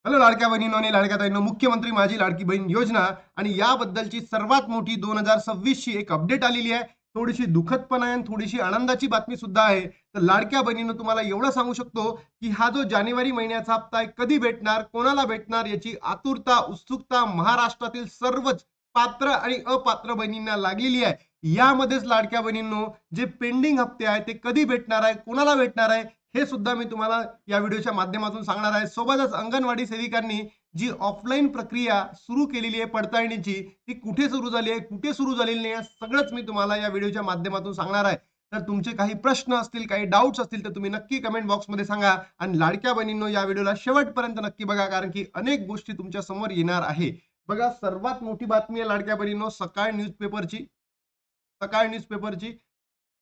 Hello लाडक्या बहिणींनो आणि लाडक्या ताईंनो, मुख्यमंत्री माझी लाडकी बहीण योजना आणि याबद्दलची सर्वात मोठी 2026 ची एक अपडेट आलेली आहे. थोडीशी दुःखद पण आहे आणि थोडीशी आनंदाची बातमी सुद्धा आहे. तर लाडक्या बहिणींनो, तुम्हाला एवढं सांगू शकतो की हा जो जानेवारी महिन्याचा हप्ता आहे कधी भेटणार, कोणाला भेटणार याची आतुरता, उत्सुकता महाराष्ट्रातील सर्वच पात्र आणि अपात्र बहिणींना लागलेली आहे. यामध्येच लाडक्या बहिणींनो, जे पेंडिंग हप्ते आहेत ते कधी भेटणार आहे, कोणाला भेटणार आहे, हे सुद्धा मी तुम्हाला या व्हिडिओच्या माध्यमातून सांगणार आहे. सोबतच अंगणवाडी सेविकांनी जी ऑफलाईन प्रक्रिया सुरू केलेली आहे पडताळणीची, ती कुठे सुरू झाली आहे, कुठे सुरू झालेली नाही, आहे सगळंच मी तुम्हाला या व्हिडिओच्या माध्यमातून सांगणार आहे. तर तुमचे काही प्रश्न असतील, काही डाऊट्स असतील, तर तुम्ही नक्की कमेंट बॉक्समध्ये सांगा. आणि लाडक्या बहिणींनो, या व्हिडिओला शेवटपर्यंत नक्की बघा, कारण की अनेक गोष्टी तुमच्या समोर येणार आहे. बघा, सर्वात मोठी बातमी आहे लाडक्या बहिणींनो, सकाळ न्यूजपेपरची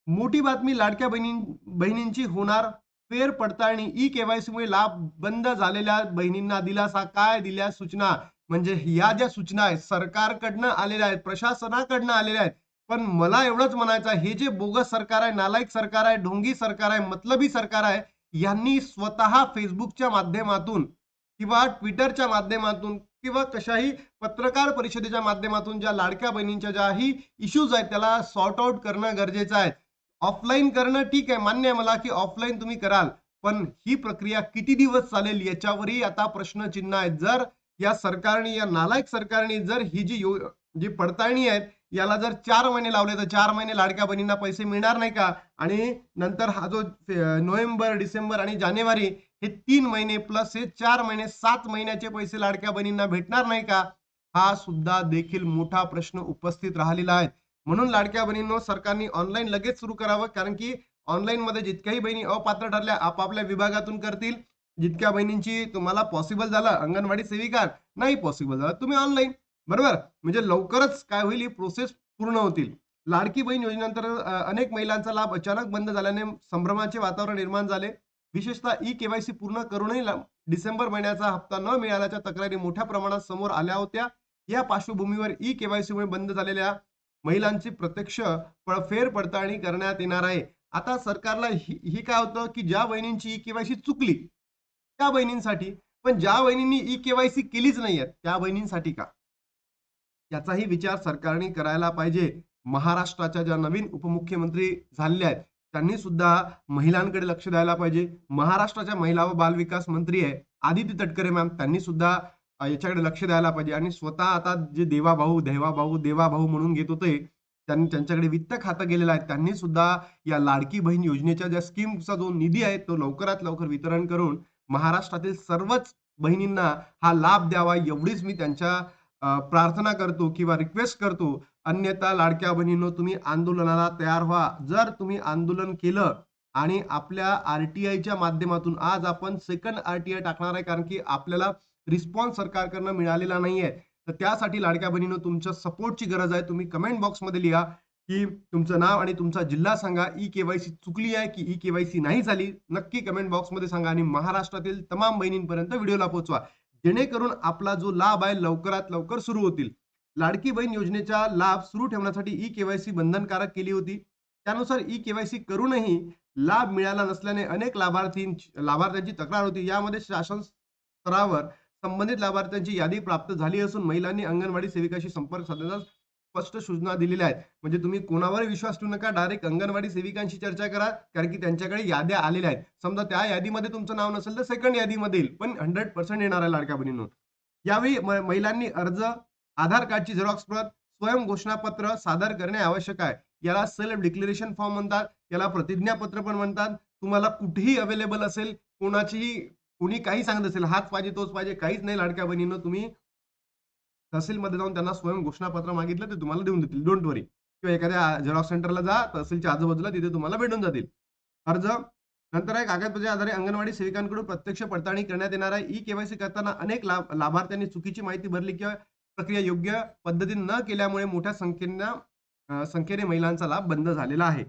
मोठी बातमी. लाडक्या बहिणींची होणार फेर पडताळणी. ई केवायसी मुळे लाभ बंद झालेल्या बहिणींना दिलासा. काय दिल्या सूचना? म्हणजे या ज्या सूचना आहेत सरकारकडनं आलेल्या आहेत, प्रशासनाकडनं आलेल्या आहेत. पण मला एवढंच म्हणायचं आहे, हे जे बोगस सरकार आहे, नालायक सरकार आहे, ढोंगी सरकार आहे, मतलबी सरकार आहे, यांनी स्वतः फेसबुकच्या माध्यमातून किंवा ट्विटरच्या माध्यमातून किंवा कशाही पत्रकार परिषदेच्या माध्यमातून ज्या लाडक्या बहिणींच्या ज्याही इश्यूज आहेत त्याला सॉर्ट आउट करणं गरजेचं आहे. ऑफलाईन करणं ठीक आहे, मान्य आहे मला की ऑफलाईन तुम्ही कराल, पण ही प्रक्रिया किती दिवस चालेल याच्यावरही आता प्रश्नचिन्ह आहे. जर या सरकारने, या नालायक सरकारने जर ही जी पडताळणी आहेत याला जर 4 महिने लावले, तर 4 महिने लाडक्या बहिणींना पैसे मिळणार नाही का? आणि नंतर हा जो नोव्हेंबर, डिसेंबर आणि जानेवारी हे 3 महिने प्लस हे 4 महिने, 7 महिन्याचे पैसे लाडक्या बहिणींना भेटणार नाही का? हा सुद्धा देखील मोठा प्रश्न उपस्थित राहिलेला आहे. म्हणून लाडक्या बहिणींनो, सरकारने ऑनलाईन लगेच सुरू करावं, कारण की ऑनलाईन मध्ये जितक्याही बहिणी अपात्र ठरल्या आपापल्या विभागातून करतील. जितक्या बहिणींची तुम्हाला पॉसिबल झालं अंगणवाडी सेविका, नाही पॉसिबल झालं तुम्ही ऑनलाईन, बरोबर. म्हणजे लवकरच काय होईल, ही प्रोसेस पूर्ण होतील. लाडकी बहीण योजनेनंतर अनेक महिलांचा लाभ अचानक बंद झाल्याने संभ्रमाचे वातावरण निर्माण झाले. विशेषतः ई केवायसी पूर्ण करूनही डिसेंबर महिन्याचा हप्ता न मिळाल्याच्या तक्रारी मोठ्या प्रमाणात समोर आल्या होत्या. या पार्श्वभूमीवर ई केवायसी मुळे बंद झालेल्या महिलांची प्रत्यक्ष फेर पडताळणी करण्यात येणार आहे. आता सरकारला ही काय होतं की ज्या बहिणींची ई केवायसी चुकली त्या बहिणींसाठी, पण ज्या बहिणींनी ई केवायसी केलीच नाहीये त्या बहिणींसाठी का? याचाही विचार सरकारने करायला पाहिजे. महाराष्ट्राच्या ज्या नवीन उपमुख्यमंत्री झालेल्या आहेत त्यांनी सुद्धा महिलांकडे लक्ष द्यायला पाहिजे. महाराष्ट्राच्या महिला व बालविकास मंत्री आहे आदिती तटकरे मॅम, त्यांनी सुद्धा याच्याकडे लक्ष द्यायला पाहिजे. आणि स्वतः आता जे देवाभाऊ देवाभाऊ देवाभाऊ म्हणून घेत होते, त्यांनी त्यांच्याकडे वित्त खातं गेलेलं आहे, त्यांनी सुद्धा या लाडकी बहीण योजनेच्या ज्या स्कीमचा जो निधी आहे तो लवकरात लवकर वितरण करून महाराष्ट्रातील सर्वच बहिणींना हा लाभ द्यावा, एवढीच मी त्यांच्या प्रार्थना करतो किंवा रिक्वेस्ट करतो. अन्यथा लाडक्या बहिणींनो, तुम्ही आंदोलनाला तयार व्हा. जर तुम्ही आंदोलन केलं आणि आपल्या आरटीआयच्या माध्यमातून आज आपण सेकंड आरटीआय टाकणार आहे, कारण की आपल्याला रिस्पॉन्स सरकारकडनं मिळालेला नाहीये. तर त्यासाठी लाडक्या बहिणींनो, तुमच्या सपोर्टची गरज आहे. तुम्ही कमेंट बॉक्समध्ये लिहा की तुमचं नाव आणि तुमचा जिल्हा सांगा. ई केवायसी चुकली आहे की ई केवायसी नाही झाली, नक्की कमेंट बॉक्समध्ये सांगा आणि महाराष्ट्रातील तमाम बहिणींपर्यंत व्हिडिओला पोहोचवा, जेणेकरून आपला जो लाभ आहे लवकरात लवकर सुरू होतील. लाडकी बहीण योजनेचा लाभ सुरू ठेवण्यासाठी ई केवायसी बंधनकारक केली होती. त्यानुसार ई केवायसी करूनही लाभ मिळाला नसल्याने अनेक लाभार्थ्यांची तक्रार होती. यामध्ये शासन स्तरावर संबंधित लाभार्थ्यांची यादी प्राप्त झाली असून महिलांनी अंगणवाडी सेविकाशी संपर्क साधण्याचा स्पष्ट सूचना दिलेल्या आहेत. म्हणजे तुम्ही कोणावर विश्वास ठेवू नका, डायरेक्ट अंगणवाडी सेविकांशी चर्चा करा, कारण की त्यांच्याकडे याद्या आलेल्या आहेत. समजा त्या यादीमध्ये तुमचं नाव नसेल तर सेकंड यादीमध्ये येईल, पण 100% येणार आहे लाडक्या बहिणींनो. यावेळी महिलांनी अर्ज, आधार कार्डची झेरॉक्स प्रत, स्वयं घोषणापत्र सादर करणे आवश्यक आहे. याला सेल्फ डिक्लेरेशन फॉर्म म्हणतात, याला प्रतिज्ञापत्र पण म्हणतात. तुम्हाला कुठेही अवेलेबल असेल, कोणी काही सांगत असेल, हाच पाहिजे तोच पाहिजे, काहीच नाही लाडक्या बहिणींनो. तुम्ही तहसीलमध्ये जाऊन त्यांना स्वयं घोषणापत्र मागितलं ते तुम्हाला देऊन देतील, डोंट वरी. किंवा एखाद्या झेरॉक्स सेंटरला जा, तहसीलच्या आजूबाजूला, तिथे तुम्हाला भेटून जातील. अर्ज, नंतर आहे कागदपत्रे आधारे अंगणवाडी सेविकांकडून प्रत्यक्ष पडताळणी करण्यात येणार आहे. ई केवायसी करताना अनेक लाभार्थ्यांनी चुकीची माहिती भरली किंवा प्रक्रिया योग्य पद्धतीने न केल्यामुळे मोठ्या संख्येने महिलांचा लाभ बंद झालेला आहे.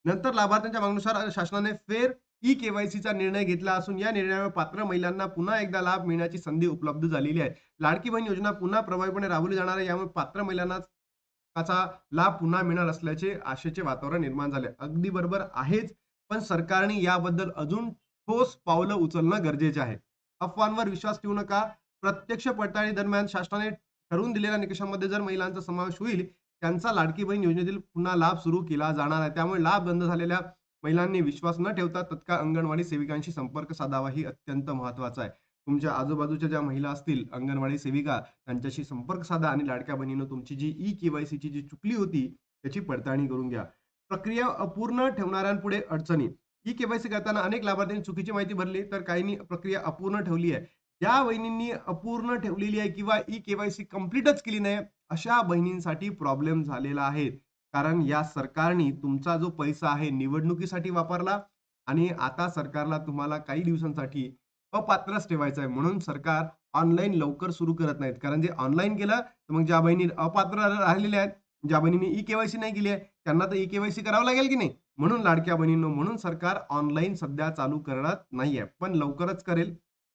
नंतर लाभार्थ्यांच्या मागणीनुसार शासनाने फेर ई केवायसीचा निर्णय घेतला असून या निर्णयामुळे पात्र महिलांना पुन्हा एकदा लाभ मिळण्याची संधी उपलब्ध झालेली आहे. लाडकी बहीण योजना पुन्हा प्रभावीपणे राबवली जाणार आहे. यामुळे पात्र महिलांना त्याचा लाभ पुन्हा मिळणार असल्याचे आशेचे वातावरण निर्माण झाले. अगदी बरोबर आहेच, पण सरकारने याबद्दल अजून ठोस पावलं उचलणं गरजेचे आहे. अफवांवर विश्वास ठेवू नका. प्रत्यक्ष पडताळणी दरम्यान शासनाने ठरवून दिलेल्या निकषांमध्ये जर महिलांचा समावेश होईल, त्यांचा लाडकी बहीण योजनेतील पुन्हा लाभ सुरू केला जाणार आहे. त्यामुळे लाभ बंद झालेल्या महिलांनी विश्वास न ठेवता तत्काळ अंगणवाडी सेविकांशी संपर्क साधावा ही अत्यंत महत्त्वाचं आहे. तुमच्या आजूबाजूच्या ज्या महिला असतील, अंगणवाडी सेविका त्यांच्याशी संपर्क साधा आणि लाडक्या बहिणीनं तुमची जी ई-के-वाय-सीची जी चुकली होती, त्याची पडताळणी करून घ्या. प्रक्रिया अपूर्ण ठेवणाऱ्यांपुढे अडचणी. ई-के-वाय-सी करताना अनेक लाभार्थ्यांनी चुकीची माहिती भरली, तर काहींनी प्रक्रिया अपूर्ण ठेवली आहे. ज्या बहिणींनी अपूर्ण ठेवलेली आहे किंवा ई-के-वाय-सी कंप्लीटच केली नाही, अशा बहिणींसाठी प्रॉब्लेम झालेला आहे. कारण या सरकारने तुमचा जो पैसा आहे निवडणुकीसाठी वापरला आणि आता सरकारला तुम्हाला काही दिवसांसाठी अपात्रच ठेवायचं आहे. म्हणून सरकार ऑनलाईन लवकर सुरू करत नाहीत. कारण जे ऑनलाईन केलं, तर मग ज्या बहिणी अपात्र राहिलेल्या आहेत, ज्या बहिणींनी ई-के-वाय-सी नाही केली आहे, त्यांना तर ई-के-वाय-सी करावं लागेल की नाही? म्हणून लाडक्या बहिणींनो, म्हणून सरकार ऑनलाईन सध्या चालू करत नाहीये, पण लवकरच करेल.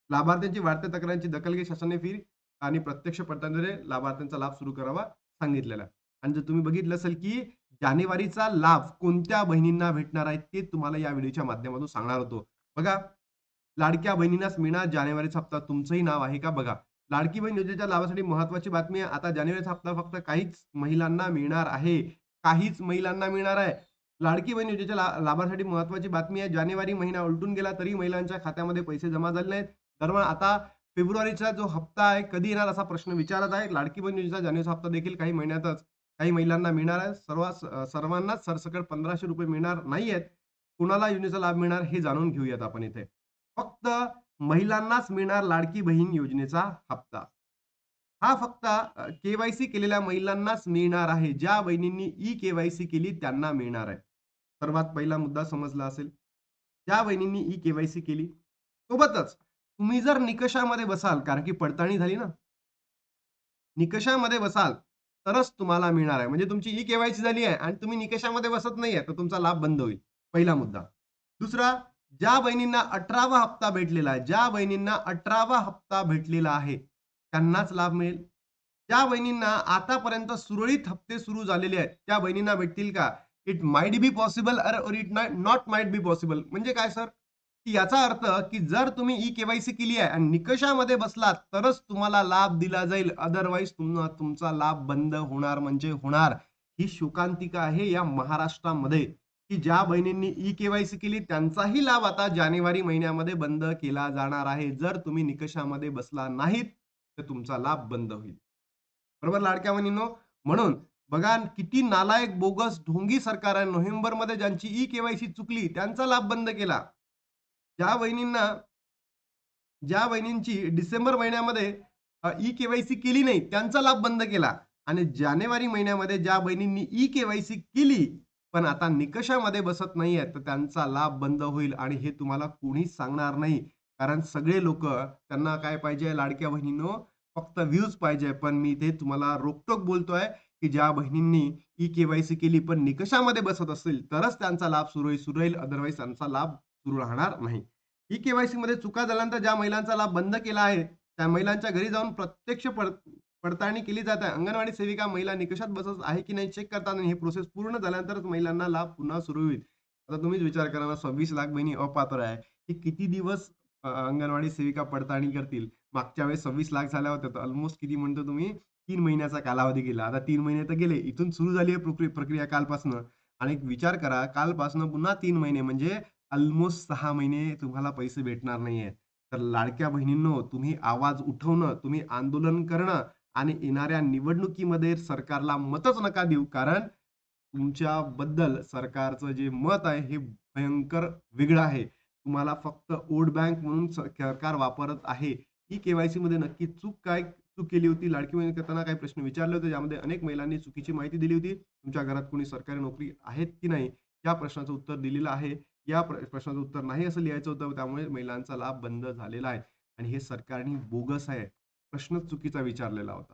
लाभार्थ्यांची वाढत्या तक्रारींची दखल घेत शासनाने फी आणि प्रत्यक्ष पडताळणीद्वारे लाभार्थ्यांचा लाभ सुरू करावा सांगितलेला आहे. आणि जर तुम्ही बघितलं असेल, की जानेवारीचा लाभ कोणत्या बहिणींना भेटणार आहे, ते तुम्हाला या व्हिडिओच्या माध्यमातून सांगणार होतो. बघा, लाडक्या बहिणींनाच मिळणार जानेवारीचा हप्ता. तुमचंही नाव आहे का बघा. लाडकी बहीण योजनेच्या लाभासाठी महत्त्वाची बातमी आहे. आता जानेवारीचा हप्ता फक्त काहीच महिलांना मिळणार आहे. काहीच महिलांना मिळणार आहे. लाडकी बहीण योजनेच्या लाभासाठी महत्त्वाची बातमी आहे. जानेवारी महिना उलटून गेला तरी महिलांच्या खात्यामध्ये पैसे जमा झाले नाहीत. दरम्यान आता फेब्रुवारीचा जो हप्ता आहे कधी येणार असा प्रश्न विचारत आहे. लाडकी बहीण योजनेचा जानेवारीचा हप्ता देखील काही महिन्यातच काही महिलांना मिळणार आहे. सर्वांनाच सरसकट ₹1500 मिळणार नाहीयेत. कुणाला योजनेचा लाभ मिळणार हे जाणून घेऊयात आपण इथे. फक्त महिलांनाच मिळणार लाडकी बहीण योजनेचा हप्ता. हा फक्त के-वाय-सी केलेल्या महिलांनाच मिळणार आहे. ज्या बहिणींनी ई-के-वाय-सी केली त्यांना मिळणार आहे. सर्वात पहिला मुद्दा समजला असेल. ज्या बहिणींनी ई-के-वाय-सी केली. सोबतच तुम्ही जर निकषामध्ये बसाल, कारण की पडताळणी झाली ना, निकषामध्ये बसाल, तरच तुम्हाला मिळणार आहे. म्हणजे तुमची ई-के-वाय-सी झाली आहे आणि तुम्ही निकषामध्ये बसत नाहीये, तर तुमचा लाभ बंद होईल. पहिला मुद्दा. दुसरा, ज्या बहिणींना 18वा हप्ता भेटलेला आहे, ज्या बहिणींना 18वा हप्ता भेटलेला आहे, त्यांनाच लाभ मिळेल. ज्या बहिणींना आतापर्यंत सुरळीत हप्ते सुरू झालेले आहेत, त्या बहिणींना भेटतील का? इट माइट बी पॉसिबल और it not might be possible. म्हणजे काय सर? की याचा अर्थ की जर तुम्ही ई-के-वाय-सी केली आहे आणि निकषामध्ये बसलात, तरच तुम्हाला लाभ दिला जाईल. अदरवाईज तुमचा लाभ बंद होणार म्हणजे होणार. ही शोकांतिका आहे या महाराष्ट्रामध्ये. की ज्या बहिणींनी ई-के-वाय-सी केली त्यांचाही लाभ आता जानेवारी महिन्यामध्ये बंद केला जाणार आहे. जर तुम्ही निकषामध्ये बसला नाहीत, तर तुमचा लाभ बंद होईल. बरोबर लाडक्या बहिणींनो? म्हणून बघा किती नालायक, बोगस, ढोंगी सरकार आहे. नोव्हेंबरमध्ये ज्यांची ई-के-वाय-सी चुकली त्यांचा लाभ बंद केला. ज्या बहिणींना ज्या बहिणींची डिसेंबर महिन्यामध्ये ई-के-वाय-सी केली नाही, त्यांचा लाभ बंद केला आणि जानेवारी महिन्यामध्ये ज्या बहिणींनी ई-के-वाय-सी केली, पण आता निकषामध्ये बसत नाहीये, तर त्यांचा लाभ बंद होईल आणि हे तुम्हाला कोणीच सांगणार नाही. कारण सगळे लोकं त्यांना काय पाहिजे लाडक्या बहिणींनो, फक्त व्ह्यूज पाहिजे. पण मी इथे तुम्हाला रोखठोक बोलतोय, की ज्या बहिणींनी ई-के-वाय-सी केली, पण निकषामध्ये बसत असतील, तरच त्यांचा लाभ सुरू राहील. अदरवाईज त्यांचा लाभ सुरू राहणार नाही. ई-के-वाय-सी मध्ये चुका झाल्यानंतर ज्या महिलांचा लाभ बंद केला आहे, त्या महिलांच्या घरी जाऊन प्रत्यक्ष पडताळणी केली जात आहे. अंगणवाडी सेविका महिला निकषात बसत आहे की नाही चेक करतात आणि ही प्रोसेस पूर्ण झाल्यानंतरच महिलांना लाभ पुन्हा सुरू होईल. आता तुम्हीच विचार करा ना, 26 लाख बहिणी अपात्र आहे. ही किती दिवस अंगणवाडी सेविका पडताळणी करतील? मागच्या वेळेस 26 लाख झाल्या होत्या, तर अल्मोस्ट किती म्हणतो तुम्ही 3 महिन्याचा कालावधी गेला. आता 3 महिने तर गेले. इथून सुरू झाली आहे प्रक्रिया कालपासनं आणि एक विचार करा, कालपासनं पुन्हा 3 महिने म्हणजे अल्मोस्ट 6 महिने तुम्हाला पैसे भेटणार नाहीयेत. तर लाडक्या बहिणींनो, तुम्ही आवाज उठवणं, तुम्ही आंदोलन करणं आणि येणाऱ्या निवडणुकीमध्ये सरकारला मतच नका देऊ. कारण तुमच्याबद्दल सरकारचं जे मत आहे, हे भयंकर वेगळं आहे. तुम्हाला फक्त वोट बँक म्हणून सरकार वापरत आहे. ही के-वाय-सीमध्ये नक्की चूक केली होती? लाडकी बहीण करताना काही प्रश्न विचारले होते, ज्यामध्ये अनेक महिलांनी चुकीची माहिती दिली होती. तुमच्या घरात कोणी सरकारी नोकरी आहेत की नाही? या प्रश्नाचं उत्तर दिलेलं आहे. या प्रश्नाचं उत्तर नाही असं लिहायचं होतं. त्यामुळे महिलांचा लाभ बंद झालेला आहे आणि हे सरकारने बोगस आहे. प्रश्नच चुकीचा विचारलेला होता.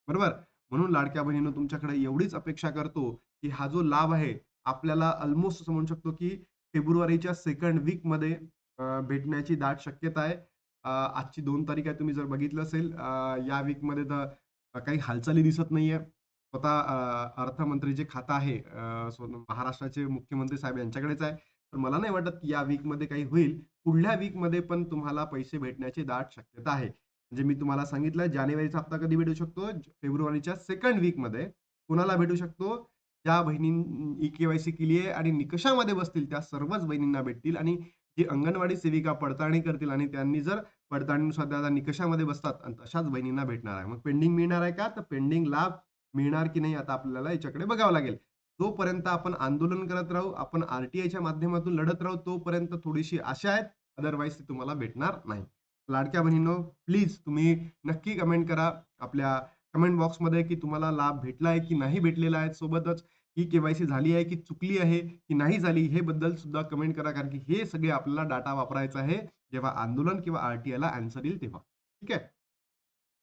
बरोबर? म्हणून लाडक्या बहिणींनो, तुमच्याकडे एवढीच अपेक्षा करतो, की हा जो लाभ आहे आपल्याला अल्मोस्ट असं म्हणू शकतो, की फेब्रुवारीच्या सेकंड वीकमध्ये भेटण्याची दाट शक्यता आहे. आजची 2 तारीख आहे. तुम्ही जर बघितलं असेल या वीकमध्ये तर काही हालचाली दिसत नाहीये. स्वतः अर्थमंत्री जे खातं आहे महाराष्ट्राचे मुख्यमंत्री साहेब यांच्याकडेच आहे. पण मला नाही वाटत की या वीकमध्ये काही होईल. पुढल्या वीकमध्ये पण तुम्हाला पैसे भेटण्याची दाट शक्यता आहे. म्हणजे मी तुम्हाला सांगितलं जानेवारीचा हप्ता कधी भेटू शकतो? फेब्रुवारीच्या 2nd वीकमध्ये. कुणाला भेटू शकतो? ज्या बहिणींनी ई-के-वाय-सी केली आहे आणि निकषामध्ये बसतील त्या सर्वच बहिणींना भेटतील आणि जी अंगणवाडी सेविका पडताळणी करतील आणि त्यांनी जर पडताळणीनुसार त्या निकषामध्ये बसतात आणि तशाच बहिणींना भेटणार आहे. मग पेंडिंग मिळणार आहे का? तर पेंडिंग लाभ मिळणार की नाही आता आपल्याला याच्याकडे बघावं लागेल. जोपर्यंत आपण आंदोलन करत राहू, आपण आर-टी-आयच्या माध्यमातून लढत राहू, तोपर्यंत थोडीशी आशा आहेत. अदरवाईज ती तुम्हाला भेटणार नाही. लाडक्या बहिणींनो, प्लीज तुम्ही नक्की कमेंट करा आपल्या कमेंट बॉक्समध्ये की तुम्हाला लाभ भेटला की नाही भेटलेला आहे. सोबतच ही के-वाय-सी झाली आहे की चुकली आहे की नाही झाली हे बद्दल सुद्धा कमेंट करा. कारण की हे सगळे आपल्याला डाटा वापरायचा आहे जेव्हा आंदोलन किंवा आर-टी-आयला आन्सर येईल तेव्हा. ठीक आहे?